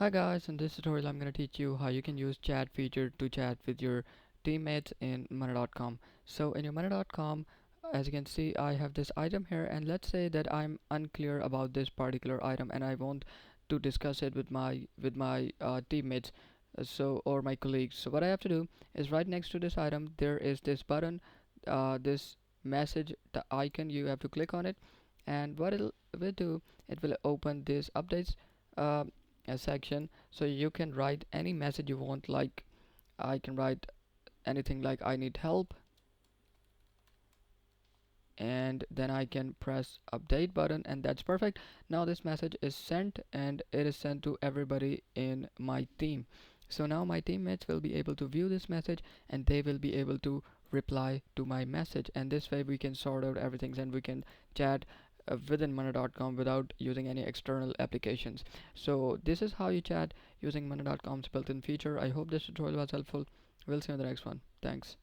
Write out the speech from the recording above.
Hi guys, in this tutorial I'm going to teach you how you can use chat feature to chat with your teammates in Mana.com. So in your Mana.com, as you can see, I have this item here, and let's say that I'm unclear about this particular item and I want to discuss it with my teammates, or my colleagues. So what I have to do is right next to this item there is this button, this message, the icon. You have to click on it, and what will do, it will open this updates uh, a section, so you can write any message you want. Like I can write anything like I need help, and then I can press update button, and that's perfect. Now this message is sent, and it is sent to everybody in my team. So now my teammates will be able to view this message, and they will be able to reply to my message, and this way we can sort out everything and we can chat within mana.com without using any external applications. So this is how you chat using mana.com's built-in feature. I hope this tutorial was helpful. We'll see you in the next one. Thanks.